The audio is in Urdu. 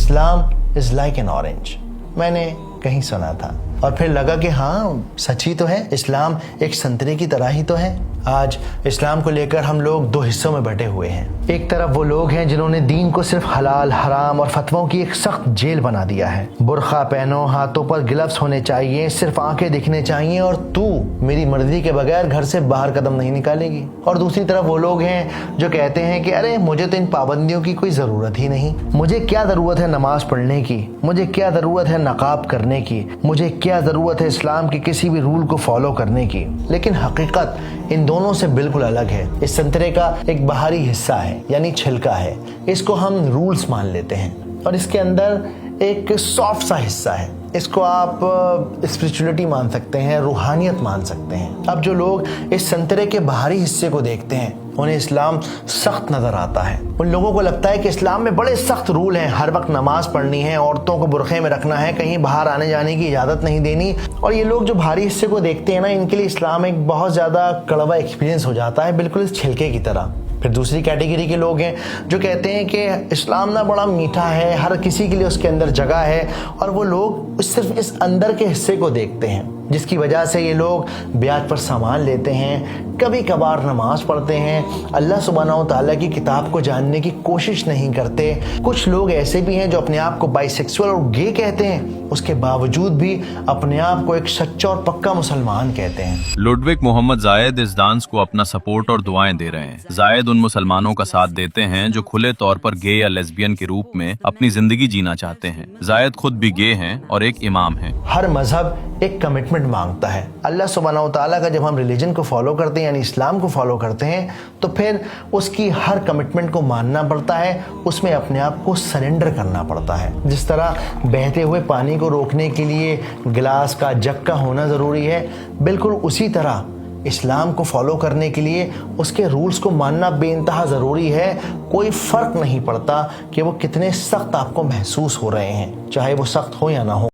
Islam is like an orange. میں نے کہیں سنا تھا اور پھر لگا کہ ہاں سچ ہی تو ہے، اسلام ایک سنترے کی طرح ہی تو ہے. آج اسلام کو لے کر ہم لوگ دو حصوں میں بٹے ہوئے ہیں. ایک طرف وہ لوگ ہیں جنہوں نے دین کو صرف حلال حرام اور فتووں کی ایک سخت جیل بنا دیا ہے. برقع پہنو، ہاتھوں پر گلفز ہونے چاہیے، صرف آنکھیں دکھنے چاہیے اور تو میری مرضی کے بغیر گھر سے باہر قدم نہیں نکالے گی. اور دوسری طرف وہ لوگ ہیں جو کہتے ہیں کہ ارے مجھے تو ان پابندیوں کی کوئی ضرورت ہی نہیں، مجھے کیا ضرورت ہے نماز پڑھنے کی، مجھے کیا ضرورت ہے نقاب کرنے کی، مجھے کیا ضرورت ہے اسلام کے کسی بھی رول کو فالو کرنے کی. لیکن حقیقت ان دونوں سے بالکل الگ ہے. اس سنترے کا ایک باہری حصہ ہے یعنی چھلکا ہے، اس کو ہم رولز مان لیتے ہیں، اور اس کے اندر ایک سافٹ سا حصہ ہے. اس کو آپ اسپریچولیٹی مان سکتے ہیں، روحانیت مان سکتے ہیں. اب جو لوگ اس سنترے کے باہری حصے کو دیکھتے ہیں انہیں اسلام سخت نظر آتا ہے. ان لوگوں کو لگتا ہے کہ اسلام میں بڑے سخت رول ہیں، ہر وقت نماز پڑھنی ہے، عورتوں کو برقعے میں رکھنا ہے، کہیں باہر آنے جانے کی اجازت نہیں دینی. اور یہ لوگ جو بھاری حصے کو دیکھتے ہیں نا، ان کے لیے اسلام ایک بہت زیادہ کڑوا ایکسپیرینس ہو جاتا ہے، بالکل اس چھلکے کی طرح. پھر دوسری کیٹیگری کے لوگ ہیں جو کہتے ہیں کہ اسلام نہ بڑا میٹھا ہے، ہر کسی کے لیے اس کے اندر جگہ ہے، اور وہ لوگ صرف اس اندر کے حصے کو دیکھتے ہیں، جس کی وجہ سے یہ لوگ بیعت پر سامان لیتے ہیں، کبھی کبھار نماز پڑھتے ہیں، اللہ سبحانہ و تعالیٰ کی کتاب کو جاننے کی کوشش نہیں کرتے. کچھ لوگ ایسے بھی ہیں جو اپنے آپ کو بائی سیکسول اور گے کہتے ہیں، اس کے باوجود بھی اپنے آپ کو ایک سچا اور پکا مسلمان کہتے ہیں. لوڈوک محمد زائد اس ڈانس کو اپنا سپورٹ اور دعائیں دے رہے ہیں. زائد ان مسلمانوں کا ساتھ دیتے ہیں جو کھلے طور پر گے یا لیسبین کے روپ میں اپنی زندگی جینا چاہتے ہیں. زائد خود بھی گے ہیں اور ایک امام ہیں. ہر مذہب ایک کمٹمنٹ مانگتا ہے. اللہ سبحانہ و تعالیٰ کا جب ہم ریلیجن کو فالو کرتے ہیں یعنی اسلام کو فالو کرتے ہیں تو پھر اس کی ہر کمٹمنٹ کو ماننا پڑتا ہے، اس میں اپنے آپ کو سرنڈر کرنا پڑتا ہے. جس طرح بہتے ہوئے پانی کو روکنے کے لیے گلاس کا جگ کا ہونا ضروری ہے، بالکل اسی طرح اسلام کو فالو کرنے کے لیے اس کے رولز کو ماننا بے انتہا ضروری ہے. کوئی فرق نہیں پڑتا کہ وہ کتنے سخت آپ کو محسوس ہو رہے ہیں، چاہے وہ سخت ہو یا نہ ہو.